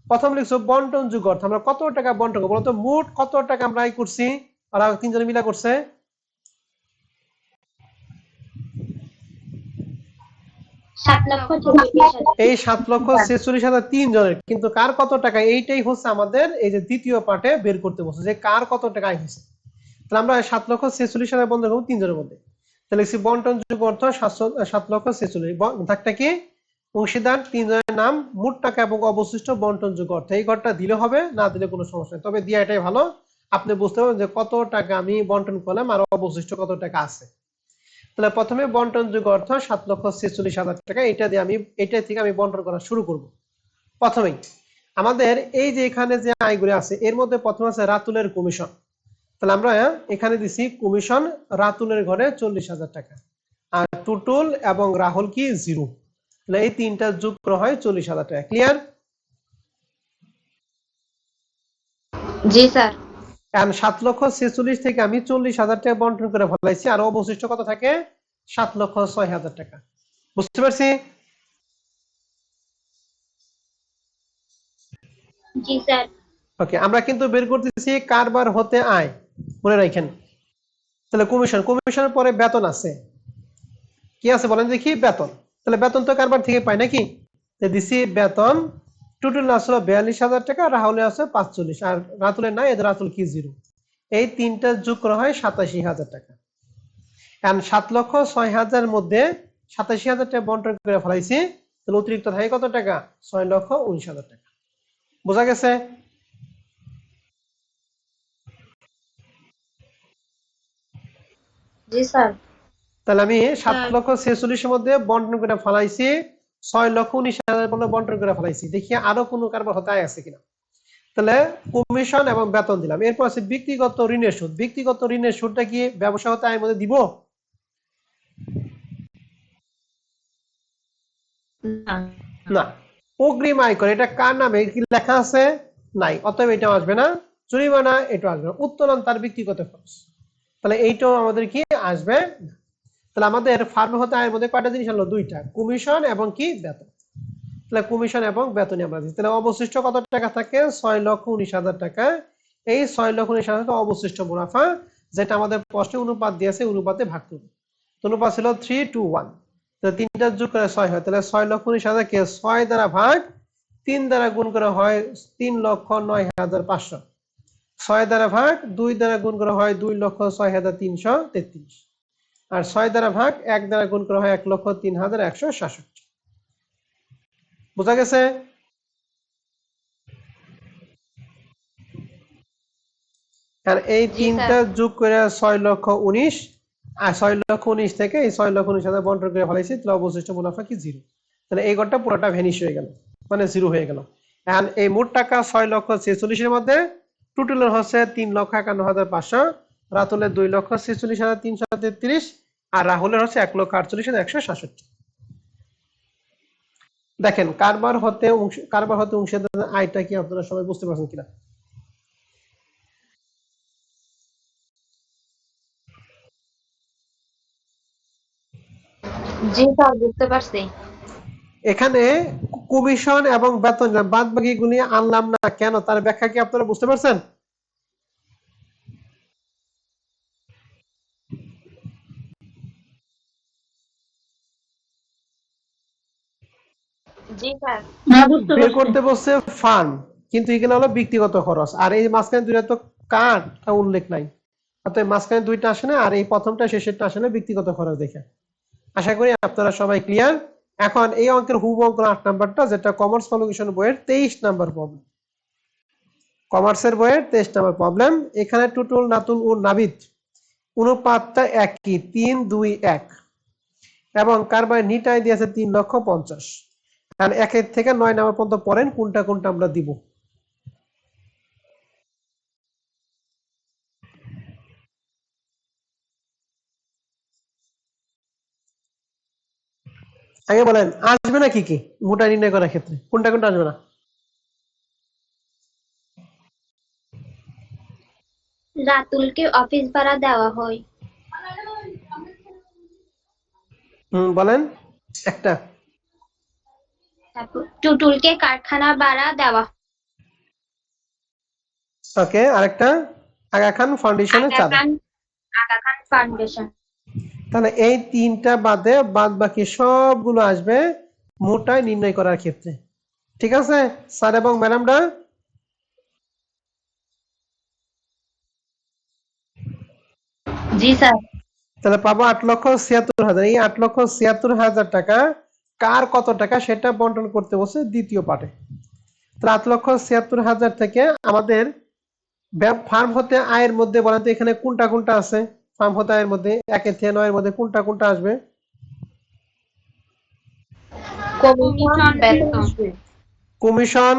Speaker 1: প্রথম লিখছো বন্টন যোগ অর্থ, আমরা কত টাকা বন্টন করবো বলতো? মোট কত টাকা আমরা আয় করছি, ওরা 3 জনে মিলা করছে?
Speaker 2: 7,46,000।
Speaker 1: এই 7,46,000 3 জনের, কিন্তু কার কত টাকা, এইটাই হচ্ছে আমাদের এই যে দ্বিতীয় পার্টে বের করতে বলছে যে কার কত টাকা আয় হয়েছে। তাহলে আমরা 7,46,000 বন্ধ করবো 3 জনের মধ্যে। তাহলে লিখছি বন্টন যোগ অর্থ 7,46,000। দাগটা কি? অংশীদার 3 জনের নাম, মোট টাকা এবং অবশিষ্ট বন্টন যোগ অর্থ। এই ঘরটা দিলে হবে, না দিলে কোনো সমস্যা নেই, তবে দিয়া এটাই ভালো। আপনি বুঝতে পারবেন যে কত টাকা আমি বন্টন করলাম আর অবশিষ্ট কত টাকা আছে। তাহলে প্রথমে বন্টন যোগ অর্থ 7,46,000 টাকা, এটা দিয়ে আমি এটা থেকে আমি বন্টন করা শুরু করব। প্রথমেই আমাদের এই যে এখানে যে আয়গুলো আছে এর মধ্যে প্রথম আছে রাতুলের কমিশন। তাহলে আমরা এখানে দিছি কমিশন রাতুলের ঘরে 40,000 টাকা, আর টুটুল এবং রাহুল কি 0। তাহলে এই তিনটা যোগ করা হয় 40,000 টাকা। ক্লিয়ার?
Speaker 2: জি স্যার।
Speaker 1: এখন 7,46,000 থেকে আমি 40,000 টাকা বন্টন করে ফেলাইছি, আর অবশিষ্ট কত থাকে? 7,06,000 টাকা। বুঝতে পারছি?
Speaker 2: জি স্যার।
Speaker 1: ওকে, আমরা কিন্তু বের করতেছি কারবার হতে আয়, মনে রাখেন। তাহলে কমিশন, কমিশনের পরে বেতন আছে, কি আছে বলেন দেখি? বেতন। তাহলে বেতন তো কারবার থেকে পাই নাকি? দিছি বেতন, টোটাল আসলে 42,000 টাকা, রাহুলে আছে 45, আর রাতুলের নাই, এদের রাতুল কি 0। এই তিনটা যোগ করা হয় 87,000 টাকা। এখন 7,06,000 মধ্যে 87,000 টাকা বন্টন করে ফেলাইছি, তাহলে অতিরিক্ত থাকে কত টাকা? 6,19,000 টাকা। বোঝা গেছে?
Speaker 2: জি স্যার।
Speaker 1: তাহলে আমি 7,46,000 মধ্যে বন্টন করে ফেলাইছি, 6,19,000 মধ্যে বন্টন করে ফেলাইছি। দেখি আরো কোনো কারবার হতে আছে কিনা। তাহলে কমিশন এবং বেতন দিলাম। এরপর আছে ব্যক্তিগত ঋণের সুদ। ব্যক্তিগত ঋণের সুদটা কি ব্যবসা হতে আয়ের মধ্যে দিব?
Speaker 2: না।
Speaker 1: না। অগ্রিম আয়কর, এটা কার নামে কি লেখা আছে? নাই, অতএব এটা আসবে না। জরিমানা, এটা আসবে না। উত্তোলন তার ব্যক্তিগত খরচ, তাহলে এইটাও আমাদের কি আসবে না। তাহলে আমাদের ফার্ম হতে আয়ের মধ্যে কয়টা জিনিস হলো? দুইটা, কমিশন এবং কি বেতন। তাহলে কমিশন এবং বেতনই আমরা দিচ্ছি। তাহলে অবশিষ্ট কত টাকা থাকে? 6,19,000 টাকা। এই 6,19,000 টাকা অবশিষ্ট মুনাফা, যেটা আমাদের প্রশ্নে অনুপাত দিয়েছে, অনুপাতে ভাগ করব। অনুপাত ছিল 3:1। তাহলে তিনটা যোগ করে 6 হয়, তাহলে 6,19,000 কে 6 দ্বারা ভাগ 3 দ্বারা গুণ করা হয় 3,09,500। 6 দ্বারা ভাগ 2 দ্বারা গুণ করা হয় 2,06,333। আর 6 দ্বারা ভাগ 1 দ্বারা গুণ করা হয় 1,03,166। বোঝা গেছে? আর এই
Speaker 2: জি স্যার।
Speaker 1: তিনটা যোগ করে 6,19,000, আর 6,19,000 থেকে এই 6,19,000 বন্টন করে ফেলাইছি, তাহলে অবশিষ্ট মুনাফা কি 0। তাহলে এই ঘরটা পুরোটা ভ্যানিশ হয়ে গেল, মানে 0 হয়ে গেল। এখন এই মোট টাকা 6,46,000 মধ্যে টোটালের হচ্ছে 3,51,500, রাতুলের 2,46,333, আর রাহুলের হচ্ছে 1,48,167। দেখেন কারবার হতে অংশীদার আয়টা কি আপনারা সবাই বুঝতে পারছেন কিনা?
Speaker 2: জি স্যার, বুঝতে পারছি।
Speaker 1: এখানে কমিশন এবং বেতন বাদ বাকি গুলি আনলাম না কেন, তার ব্যাখ্যা কি আপনারা বুঝতে পারছেন?
Speaker 2: জি স্যার। হ্যাঁ, বুঝতে
Speaker 1: বের
Speaker 2: পারছি।
Speaker 1: করতে বলছে ফান্ড, কিন্তু এগুলো হলো ব্যক্তিগত খরচ, আর এই মাঝখানে দুইটা তো কার তা উল্লেখ নাই, অর্থাৎ মাঝখানে দুইটা আসে না, আর এই প্রথমটা শেষেরটা আসে না ব্যক্তিগত খরচ দেখে। আশা করি আপনারা সবাই ক্লিয়ার। এখন এই অঙ্কের হুবহু অঙ্ক 8 নাম্বারটা, যেটা কমার্স ফলোকেশন বইয়ের 23 নাম্বার প্রবলেম। কমার্সের বইয়ের 23 নাম্বার প্রবলেম। এখানে টুটুল, নাতুল ও নাবিদ অনুপাতটা একই, 3:2:1, এবং কারবার নিটাই দিয়েছে 3,50,000। আর 1 থেকে 9 নাম্বার পর্যন্ত পড়েন কোনটা কোনটা আমরা দিব। আগে বলেন আসবে না কি কি মোটা নির্ণয় করার ক্ষেত্রে, কোনটা কোনটা আসবে না?
Speaker 2: রাতুলকে অফিস ভাড়া দেওয়া হয়।
Speaker 1: বলেন একটা।
Speaker 2: তারপর টুটুলকে কারখানা ভাড়া দেওয়া হয়।
Speaker 1: ওকে, আরেকটা? আগা খান ফাউন্ডেশনের
Speaker 2: আগা
Speaker 1: চাঁদা।
Speaker 2: খান আগা খান ফাউন্ডেশন।
Speaker 1: তাহলে এই তিনটা বাদে বাদ বাকি সবগুলো আসবে মোটাই নির্ণয় করার ক্ষেত্রে। ঠিক আছে স্যার এবং ম্যাডামরা?
Speaker 2: জি স্যার।
Speaker 1: তাহলে পাবো 8,76,000। এই 8,76,000 টাকা কার কত টাকা সেটা বন্টন করতে বসে দ্বিতীয় পার্টে। তাহলে 8,76,000 থেকে আমাদের ফার্ম হতে আয়ের মধ্যে বলেন তো এখানে কোনটা কোনটা আছে? ফার্ম হতে আয়ের মধ্যে 1 থেকে 9 এর মধ্যে কোনটা কোনটা আসবে?
Speaker 3: কমিশন, বেতন।
Speaker 1: কমিশন,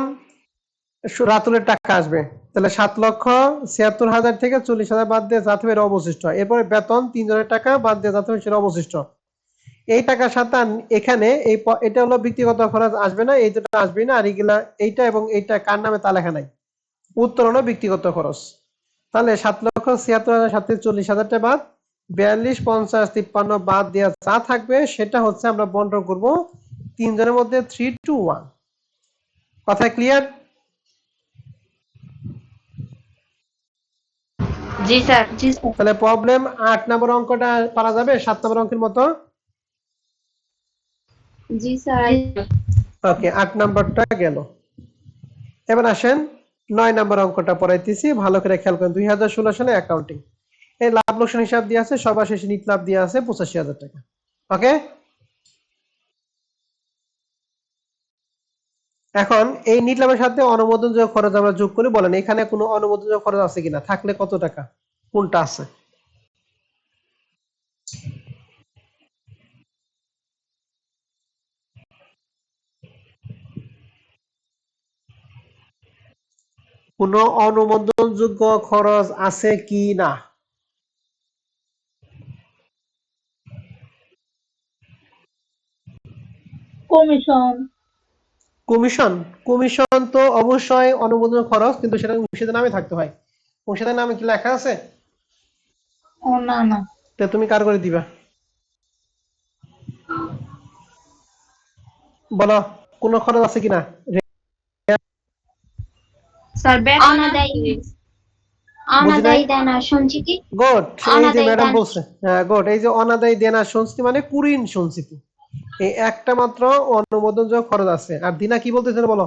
Speaker 1: রাতুলের টাকা আসবে। তাহলে 7,76,000 থেকে 40,000 বাদ দিয়ে যা থাকবে এর অবশিষ্ট। এরপরে বেতন 3 জনের টাকা বাদ দিয়ে যা থাকবে সেটা অবশিষ্ট। এই টাকার সাথে এখানে এটা হলো ব্যক্তিগত খরচ আসবে না, এই দুটো আসবে না, আর এইগুলা এইটা এবং এইটা কার নামে তা লেখা নাই। উত্তর হলো ব্যক্তিগত খরচ। তাহলে 7,76,000 সাথে 40,000 টা বাদ, 42, 50, 53 বাদ দেওয়া যা থাকবে সেটা হচ্ছে আমরা বন্টন করব 3 জনের মধ্যে 3 to 1। কথা ক্লিয়ার?
Speaker 3: জি স্যার।
Speaker 1: তাহলে প্রবলেম 8 নম্বর অঙ্কটা পারা যাবে 7 নম্বর অঙ্কের মতো?
Speaker 2: জি স্যার।
Speaker 1: ওকে, 8 নাম্বারটা গেল। এবার আসেন 9 নাম্বার অঙ্কটা পড়াইতেছি, ভালো করে খেয়াল করেন। 2016 সালে অ্যাকাউন্টিং এই লাভ লোকসান হিসাব দিয়ে আছে, সবার শেষে নিট লাভ দিয়ে আছে 85,000 টাকা। ওকে, এখন এই নিট লাভের সাথে অনুমোদনযোগ্য খরচ আমরা যোগ করি, বলেন এখানে কোনো অনুমোদনযোগ্য খরচ আছে কিনা, থাকলে কত টাকা, কোনটা আছে? কোনো অনুমোদনযোগ্য খরচ আছে কি না?
Speaker 5: কমিশন।
Speaker 1: কমিশন, কমিশন তো অবশ্যই অনুমোদন খরচ, কিন্তু সেটা অংশীদার নামে থাকতে হয়। অংশীদার নামে কি লেখা আছে?
Speaker 5: ও না না।
Speaker 1: তো তুমি কার করে দিবা, বলো কোনো খরচ আছে কিনা?
Speaker 3: স্যার বেতন
Speaker 2: অনাদায়ী
Speaker 3: আছে।
Speaker 2: অনাদায়ী দেনা সঞ্চিতি।
Speaker 1: গুড, এই যে
Speaker 2: অনাদায়ী
Speaker 1: ম্যাডাম
Speaker 2: দান।
Speaker 1: বলছে, হ্যাঁ গুড, এই যে অনাদায়ী দেনা সঞ্চিতি মানে কুঋণ সঞ্চিতি, এই একটা মাত্র অনুমোদনযোগ্য খরচ আছে। আর দিনা কি বলতেছেন বলো?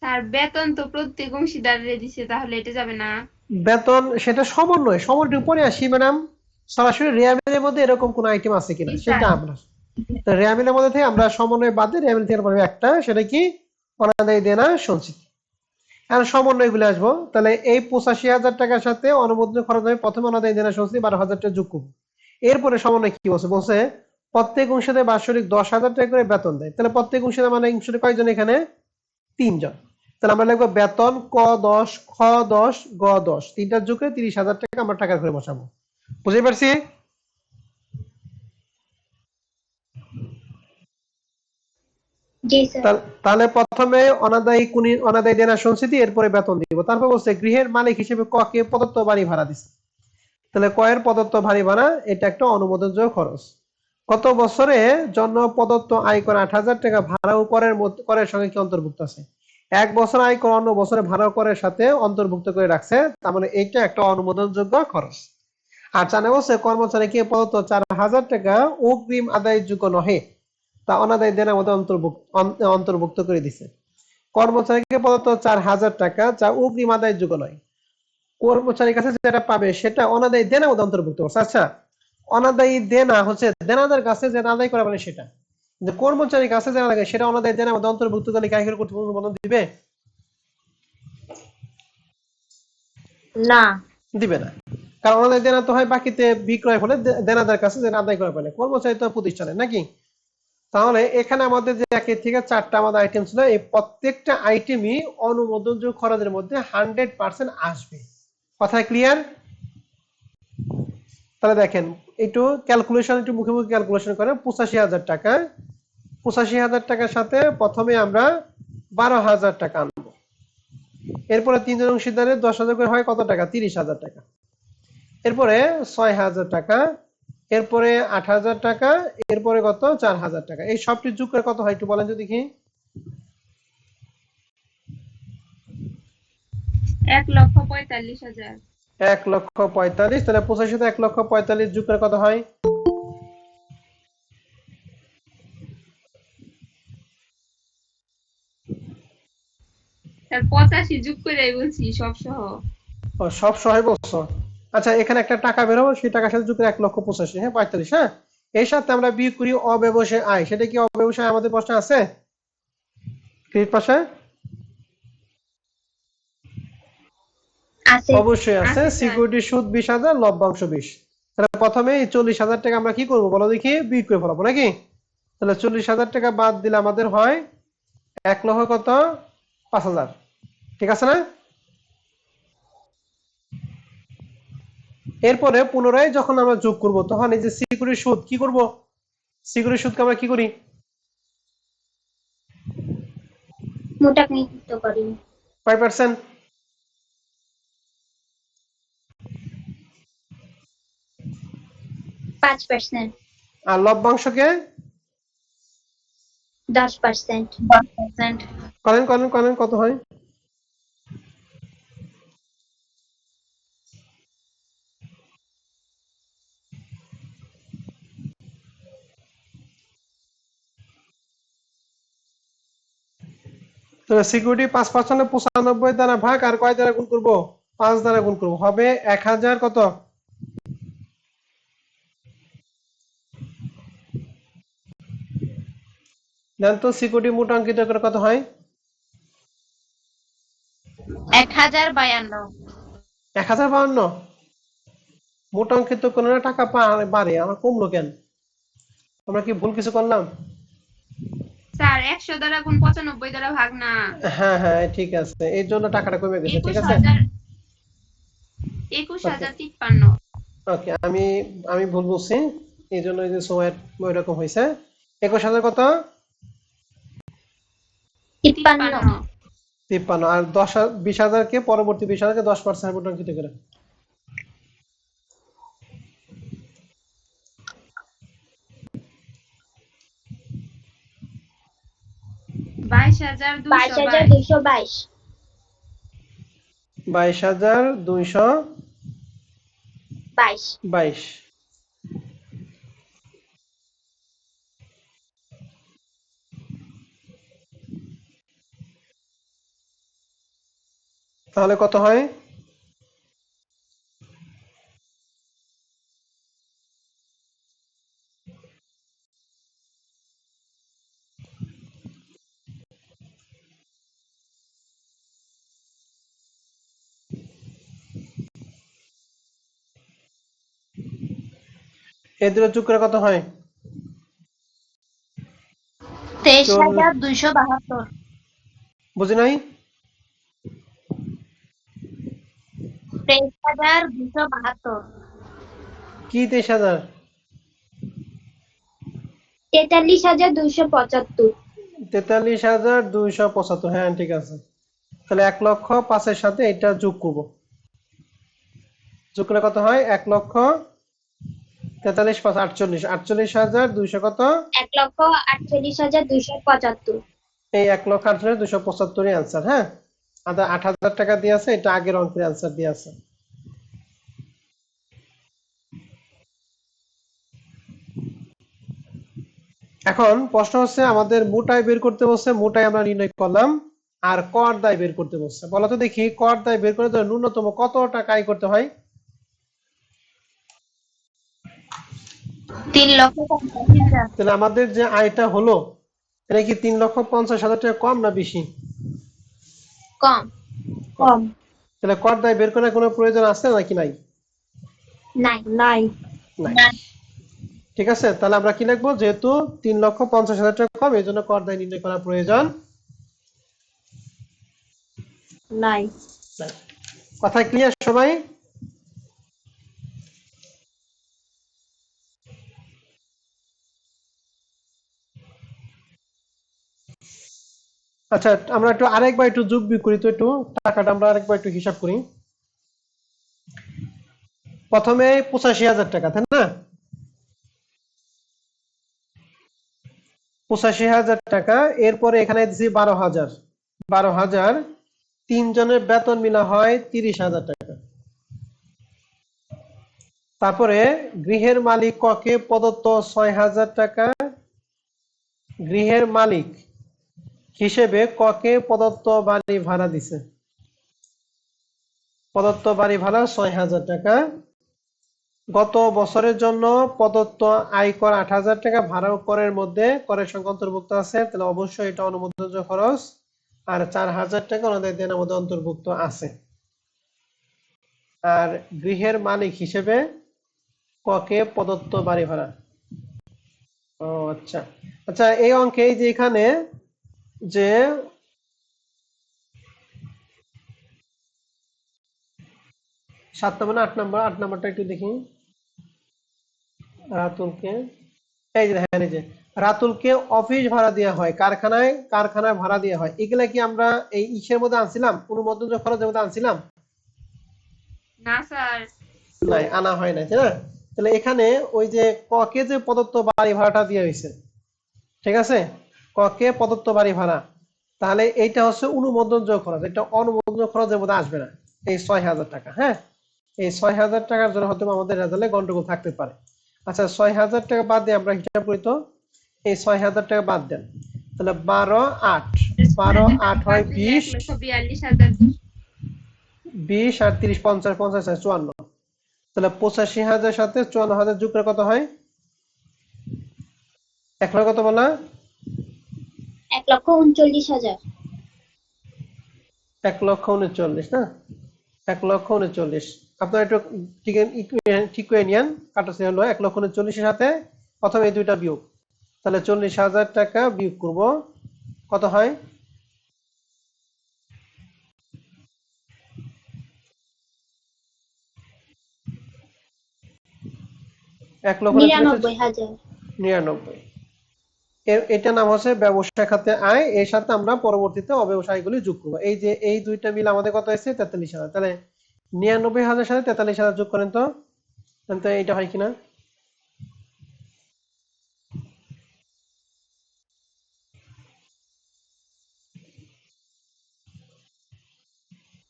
Speaker 3: স্যার বেতন তো প্রত্যেক অংশীদারে দিছে, তাহলে এটা যাবে না?
Speaker 1: বেতন সেটা সমন্বয়, সমন্বয়ের উপরে আসি ম্যাডাম। সরাসরি রেয়ামিলের মধ্যে এরকম কোন আইটেম আছে কিনা
Speaker 3: জি
Speaker 1: সেটা
Speaker 3: স্যার।
Speaker 1: আমরা, তো রেয়ামিলের মধ্যে থেকে আমরা সমন্বয় বাদে রেয়ামিল থেকে পাবো একটা, সেটা কি অনাদায়ী দেনা সঞ্চিতি। এখন সমন্বয় গুলো আসবো, তাহলে এই 85,000 টাকার সাথে অনুমোদন খরচ হবে প্রথমে অনাদায়ী দেনা সঞ্চিতি 12,000 টাকা যোগ করবো। এরপরে সমন্বয় কি বলছে, বলছে প্রত্যেক অংশীদার বাৎসরিক 10,000 টাকা করে বেতন দেয়। তাহলে প্রত্যেক অংশীদার মানে অংশীদার কয়জন এখানে? 3 জন। তাহলে আমরা লিখবো বেতন ক 10, খ 10, গ 10, তিনটা যোগ করে 30,000 টাকা আমরা টাকা করে বসাবো। বুঝতে পারছি?
Speaker 2: জি স্যার।
Speaker 1: তাহলে প্রথমে অনাদায়ী দেনা সঞ্চিতি, এরপরে বেতন দিব। তারপর বলছে গৃহের মালিক হিসেবে ক কে প্রদত্ত বাড়ি ভাড়া দিচ্ছে। তাহলে ক এর প্রদত্ত বাড়ি ভাড়া এটা একটা অনুমোদনযোগ্য খরচ। কত বছরে জন্য প্রদত্ত আয়কর 8,000 টাকা ভাড়া ও করের সঙ্গে কি অন্তর্ভুক্ত আছে? 1 বছর আয়কর অন্য বছরে ভাড়া ও করের সাথে অন্তর্ভুক্ত করে রাখছে, তার মানে এইটা একটা অনুমোদনযোগ্য খরচ। আর 4 বছর কর্মচারীকে প্রদত্ত 4,000 টাকা অগ্রিম আদায়যোগ্য নহে, তা অনাদায়ী দেনার মধ্যে অন্তর্ভুক্ত করে দিছে। কর্মচারীকে প্রদত্ত 4,000 টাকা যা অগ্রিম আদায়যোগ্য নয়, কর্মচারীর কাছে যেটা পাবে সেটা অনাদায়ী দেনার মধ্যে অন্তর্ভুক্ত করছে। আচ্ছা, অনাদায়ী দেনা হচ্ছে দেনাদার কাছে যেটা আদায় করা মানে সেটা, যে কর্মচারীর কাছে যেটা লাগে সেটা অনাদায়ী দেনার মধ্যে অন্তর্ভুক্ত করলে কি আয়কর কর্তৃপক্ষ অনুমোদন দিবে?
Speaker 2: না।
Speaker 1: দিবে না, কারণ অনাদায়ী দেনা তো হয় বাকিতে বিক্রয় ফলে দেনাদার কাছে যেটা আদায় করা ফলে, কর্মচারী তো প্রতিষ্ঠানে নাকি। তাহলে এখানে আমাদের যে 1 থেকে 4টা আমাদের আইটেম ছিল, এই প্রত্যেকটা আইটেমই অনুমোদনযোগ্য খরচের মধ্যে 100% আসবে। কথা ক্লিয়ার? তাহলে দেখেন একটু ক্যালকুলেশন, একটু মুখে মুখে ক্যালকুলেশন করেন। 85,000 টাকা, 85,000 টাকার সাথে প্রথমে আমরা 12,000 টাকা আনবো, এরপরে 3 জন অংশীদারের 10,000 করে হয় কত টাকা? 30,000 টাকা। এরপরে 6,000 টাকা, এরপরে 8,000 টাকা, এরপরে কত? 4,000 টাকা। এই সবটি যোগ করে কত হয় একটু বলেন তো দেখি।
Speaker 3: 1,45,000।
Speaker 1: 1,45,000। তাহলে 85 সাথে 1,45,000 যোগ করে কত হয়?
Speaker 3: স্যার 85 যোগ করে বলছি সব সহ।
Speaker 1: ও, সব সহায় বলছো? আচ্ছা এখানে একটা টাকা বের হবে, সেই টাকার সাথে যোগ করে 1,85,000, হ্যাঁ 45, হ্যাঁ। এর সাথে আমরা বিয়োগ করি অব্যবসায় আয়, সেটা কি অব্যবসায় আমাদের প্রশ্নে আছে ক্রেডিট পাশে?
Speaker 2: আছে।
Speaker 1: অবশ্যই আছে।
Speaker 3: আছে স্যার।
Speaker 1: সিকিউরিটি সুদ 20,000, লভ্যাংশ 20। তাহলে প্রথমে এই 40,000 টাকা আমরা কি করবো বলো দেখি, বিয়োগ করে ফেলাবো নাকি? তাহলে 40,000 টাকা বাদ দিলে আমাদের হয় 1,05,000, ঠিক আছে না? এরপরে পুনরায় যখন আমরা যোগ করব তখন এই যে সিকিউরিটি সুদ কি করব, সিকিউরিটি সুদকে আমরা কি করি?
Speaker 2: মোটাকৃত করি।
Speaker 1: 5%।
Speaker 2: পাঁচ পার্সেন্ট।
Speaker 1: আর লভ্যাংশকে
Speaker 2: 10%।
Speaker 1: করেন করেন করেন, কত হয়? তো সিকিউরিটি 5% 95 দ্বারা ভাগ, আর কয় দ্বারা গুণ করব? 5 দ্বারা গুণ করব, হবে 1,000 কত? জান তো সিকিউরিটি মোট অঙ্কিত করে কত হয়?
Speaker 5: 1052।
Speaker 1: 1,052। মোট অঙ্কিত করলে না টাকা বাড়ে, আমার কমলো কেন? আমরা কি ভুল কিছু করলাম?
Speaker 3: স্যার 100 দ্বারা গুণ 95 দ্বারা ভাগ না।
Speaker 1: হ্যাঁ হ্যাঁ ঠিক আছে, এই জন্য টাকাটা কমে গেছে, ঠিক আছে।
Speaker 3: 21,053।
Speaker 1: ওকে, আমি আমি ভুল বলছি, এই জন্য এই যে সময় ওইরকম হয়েছে। 21,000 কত?
Speaker 2: 53।
Speaker 1: 53। আর 20,000 কে পরবর্তী 20,000 কে 10% মোট অঙ্কিত করে।
Speaker 3: 22,222।
Speaker 1: 22,222। তাহলে কত হয়? এই দুটো যোগ করে কত হয়?
Speaker 5: 23,272।
Speaker 1: বুঝি নাই।
Speaker 5: 23,272।
Speaker 1: কি 23,000?
Speaker 2: 43,275।
Speaker 1: 43,275, হ্যাঁ ঠিক আছে। তাহলে 1,05,000 সাথে এটা যোগ করবো, যোগ করলে কত হয়? 1,43,500 48, 48,200 কত?
Speaker 2: 1,48,275।
Speaker 1: এই 1,48,275 অ্যান্সার, হ্যাঁ। আর 8,000 টাকা দিয়ে আছে, এটা আগের অঙ্কের অ্যান্সার দিয়ে আছে। এখন প্রশ্ন হচ্ছে আমাদের মোট আয় বের করতে বলছে, মোট আয় আমরা নির্ণয় করলাম, আর কর দায় বের করতে বলছে। বলো তো দেখি, কর দায় বের করে দেওয়া ন্যূনতম কত টাকা আয় করতে হয়?
Speaker 5: 3,50,000।
Speaker 1: তাহলে আমাদের যে আয়টা হলো, এটা কি 3,50,000 টাকা কম না বেশি?
Speaker 2: কম।
Speaker 4: কম।
Speaker 1: তাহলে কর দায় বের করার কোনো প্রয়োজন আছে নাকি নাই?
Speaker 2: নাই।
Speaker 4: নাই।
Speaker 1: নাই। ঠিক আছে, তাহলে আমরা কি লিখবো, যেহেতু 3,50,000 টাকা কম, এই জন্য কর দায় নির্ণয় করার প্রয়োজন
Speaker 4: নাই।
Speaker 1: নাই। কথা ক্লিয়ার সবাই? আচ্ছা আমরা একটু আরেকবার একটু যোগ বিয়োগ করি তো, একটু টাকাটা আমরা আরেকবার একটু হিসাব করি। প্রথমে 85,000 টাকা, তাই না? 85,000 টাকা, এরপরে এখানে দিচ্ছি 12,000। 12,000, 3 জনের বেতন মিলা হয় 30,000 টাকা। তারপরে গৃহের মালিক ককে প্রদত্ত 6,000 টাকা, গৃহের মালিক হিসেবে ককে প্রদত্ত বাড়ি ভাড়া দিছে। প্রদত্ত বাড়ি ভাড়া ৬,০০০ টাকা। গত বছরের জন্য প্রদত্ত আয়কর ৮,০০০ টাকা, ভাড়া ও করের মধ্যে করের সংখ্যা অন্তর্ভুক্ত আছে, তাহলে অবশ্যই এটা অনুমোদনযোগ্য খরচ। আর ৪,০০০ টাকা ওনাদের দেনের মধ্যে অন্তর্ভুক্ত আছে। আর গৃহের মালিক হিসেবে ককে প্রদত্ত বাড়ি ভাড়া। ও আচ্ছা আচ্ছা, এই অঙ্কে এই যে এখানে যে ৭ নম্বর না ৮ নম্বর, ৮ নম্বরটা একটু দেখি। রাতুলকে, এই যে দেখেন, এই যে রাতুলকে অফিস ভাড়া দেওয়া হয়, কারখানায় ভাড়া দেওয়া হয়, এগুলা কি আমরা এই ইসের মধ্যে আনছিলাম, অনুমোদনযোগ্য খরচের মধ্যে আনছিলাম?
Speaker 3: না স্যার।
Speaker 1: নাই, আনা হয় নাই, তাই না? তাহলে এখানে ওই যে ককে যে প্রদত্ত বাড়ি ভাড়াটা দেওয়া হয়েছে, ঠিক আছে, ককে প্রদত্ত বাড়ি ভাড়া, তাহলে এইটা হচ্ছে অনুমোদনযোগ্য খরচ, এটা অনুমোদনযোগ্য খরচের মধ্যে আসবে না। এই ৬,০০০ টাকা, হ্যাঁ, এই ৬,০০০ টাকার জন্য হয়তো আমাদের রেজাল্টে গন্ডগোল থাকতে পারে। আচ্ছা, ৬,০০০ টাকা বাদ দিয়ে আমরা হিসাব করি তো। এই ৬,০০০ টাকা বাদ দেন, তাহলে ১২,৮, ১২,৮ হয় ২০,
Speaker 3: ১,৪২,০০০।
Speaker 1: ২০ আর ৩০, ৫০, ৫০ আর ৫৪, তাহলে ৮৫,০০০ সাথে ৫৪,০০০ যোগ করে কত হয়? ১,০০,০০০ কত বলা?
Speaker 2: ১,৩৯,০০০।
Speaker 1: ১,৩৯,০০০ না, ১,৩৯,০০০। আপনারা একটু ঠিক করে নিয়েন, কাটাছে হলো ১,৩৯,০০০ এর সাথে প্রথমে এই দুইটা বিয়োগ, তাহলে ৪০,০০০ টাকা বিয়োগ করব, কত হয়?
Speaker 2: ৯৯,০০০।
Speaker 1: ১,৯৯,০০০। এটা নাম হচ্ছে ব্যবসা খাতে আয়, এর সাথে আমরা পরবর্তীতে অব্যবসায়ীগুলি যোগ করবো। এই যে এই দুইটা মিলে আমাদের কত হয়েছে? ৪৩,০০০। তাহলে ৯৯,০০০ সাথে ৪৩,০০০ যোগ করেন তো, এইটা হয় কিনা?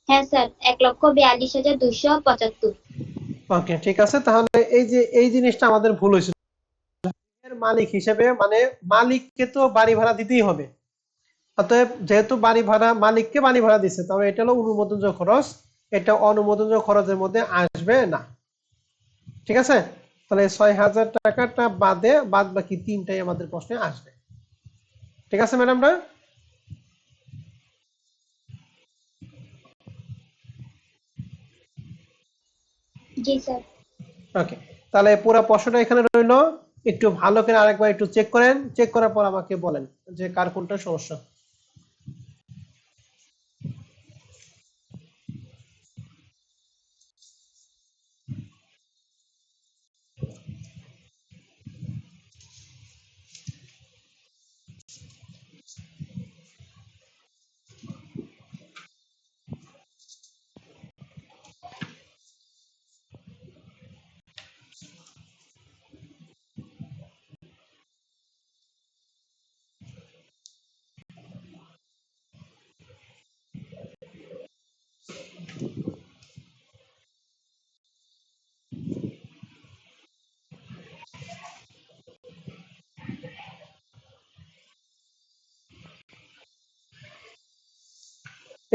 Speaker 2: হ্যাঁ স্যার, ১,৪২,২৭৫।
Speaker 1: ওকে, ঠিক আছে। তাহলে এই যে এই জিনিসটা আমাদের ভুল হয়েছিল। মালিক হিসেবে মানে মালিককে তো বাড়ি ভাড়া দিতেই হবে, অতএব যেহেতু বাড়ি ভাড়া মালিককে বাড়ি ভাড়া দিচ্ছে, তাহলে এটা হলো অনুমোদনযোগ্য খরচ, এটা অনুমোদনযোগ্য খরচের মধ্যে আসবে না, ঠিক আছে? তাহলে ৬,০০০ টাকাটা বাদে বাদ বাকি তিনটাই আমাদের প্রশ্নে আসবে, ঠিক আছে ম্যাডামরা?
Speaker 2: জি স্যার।
Speaker 1: ওকে, তাহলে পুরো প্রশ্নটা এখানে রইলো, একটু ভালো করে আরেকবার একটু চেক করেন, চেক করার পর আমাকে বলেন যে কার কোনটা সমস্যা।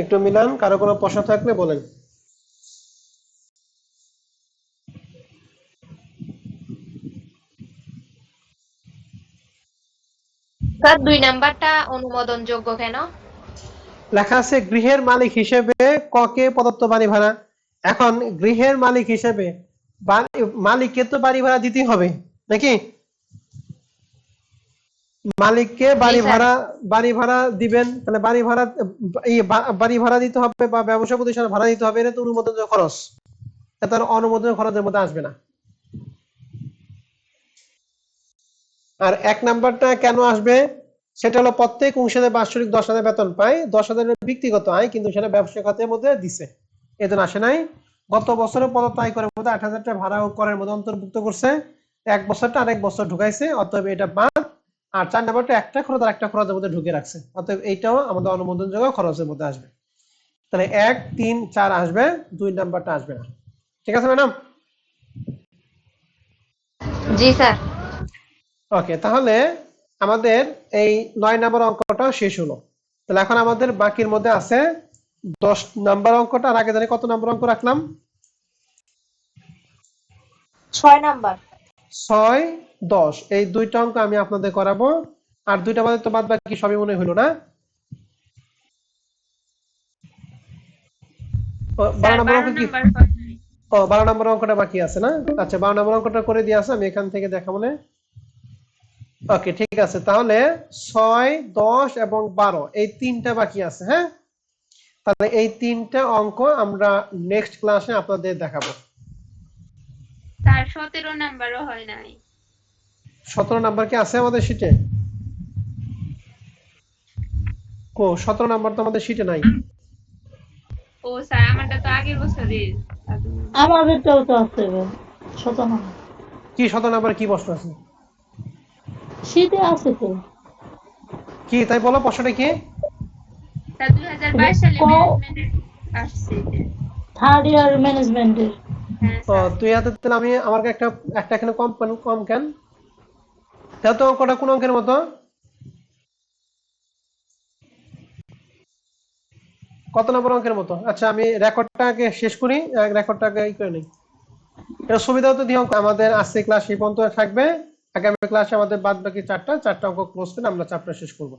Speaker 1: একটু মিলান, কারো কোনো প্রশ্ন থাকলে বলেন।
Speaker 3: স্যার ২ নাম্বারটা অনুমোদনযোগ্য কেন?
Speaker 1: লেখা আছে গৃহের মালিক হিসেবে ককে প্রদত্ত বাড়ি ভাড়া। এখন গৃহের মালিক হিসেবে মালিককে তো বাড়ি ভাড়া দিতেই হবে নাকি? মালিককে বাড়ি ভাড়া দিবেন, তাহলে বাড়ি ভাড়া দিতে হবে বা ব্যবসা প্রতিষ্ঠানে ভাড়া দিতে হবে, এটা তো অনুমোদনযোগ্য খরচ, এটা তার অনুমোদনের খরচের মধ্যে আসবে না। আর ১ নাম্বারটা কেন আসবে, সেটা হলো প্রত্যেক অংশীদার বাৎসরিক ১০,০০০ বেতন পায়, ১০,০০০ ব্যক্তিগত আয়, কিন্তু সেটা ব্যবসা খাতের মধ্যে দিছে, এজন্য আসে নাই। গত বছরে প্রদত্ত আয়করের মধ্যে ৮,০০০ টাকা ভাড়া ও করের মধ্যে অন্তর্ভুক্ত করছে, এক বছরটা আরেক বছর ঢুকাইছে, অতএব এটা বাদ। আর ৪ নাম্বারটা একটা খরচ আর একটা খরচের মধ্যে ঢুকে রাখছে, অতএব এইটাও আমাদের অনুমোদনযোগ্য খরচের মধ্যে আসবে। তাহলে ১, ৩, ৪ আসবে, ২ নাম্বারটা আসবে না, ঠিক আছে ম্যাডাম?
Speaker 3: জি স্যার।
Speaker 1: ওকে, তাহলে আমাদের এই ৯ নম্বর অঙ্কটা শেষ হলো। তাহলে এখন আমাদের বাকির মধ্যে আছে 10 নাম্বার অঙ্কটা, আর আগে জানি কত নাম্বার অঙ্ক রাখলাম?
Speaker 4: 6 নাম্বার।
Speaker 1: 6, 10 এই দুইটা অঙ্ক আমি আপনাদের করাবো। আর দুইটা বাদে তো বাদ বাকি সবই মনে হলো না? 12
Speaker 3: স্যার
Speaker 1: নম্বর
Speaker 3: 12
Speaker 1: অঙ্ক কি?
Speaker 3: নাম্বার হয় নাই।
Speaker 1: 12 নম্বর অঙ্কটা বাকি আছে না? আচ্ছা 12 নম্বর অঙ্কটা করে দিয়ে আসো, আমি এখান থেকে দেখাবো না। ওকে ঠিক আছে, তাহলে 6, 10 এবং 12 এই তিনটা বাকি আছে। হ্যাঁ, তাহলে এই তিনটা অঙ্ক আমরা নেক্সট ক্লাসে আপনাদের দেখাবো।
Speaker 3: স্যার 17 নাম্বারও হয় নাই।
Speaker 1: 17 নাম্বার কি আছে আমাদের শিটে? 17 নাম্বার তো আমাদের শিটে নাই।
Speaker 3: ও স্যার আমারটা তো আগের বছরের।
Speaker 4: আমাদেরটাও তো আছে গো, 17 নাম্বার।
Speaker 1: কি 17 নাম্বার কি প্রশ্ন আছে?
Speaker 4: শীতে আছে তো।
Speaker 1: কি তাই বলো, প্রশ্নটা কি?
Speaker 3: স্যার 2022 সালে ম্যানেজমেন্ট আসছে এটা।
Speaker 4: থার্ড ইয়ার ম্যানেজমেন্টের।
Speaker 3: হ্যাঁ স্যার।
Speaker 1: তুই হাতে তাহলে আমি আমার একটা একটা এখানে কম কম কেন? তাহলে তো অঙ্কটা কোন অঙ্কের মতো? কত নম্বর অঙ্কের মতো? আচ্ছা আমি রেকর্ডটাকে শেষ করি, রেকর্ডটাকে ই করে নিই। এটা সুবিধা তো দিয়ে আমাদের আজকে ক্লাস এই পর্যন্ত থাকবে। আগামী ক্লাসে আমাদের বাদ বাকি চারটা অঙ্ক ক্লোজ করে আমরা চ্যাপ্টার শেষ করবো।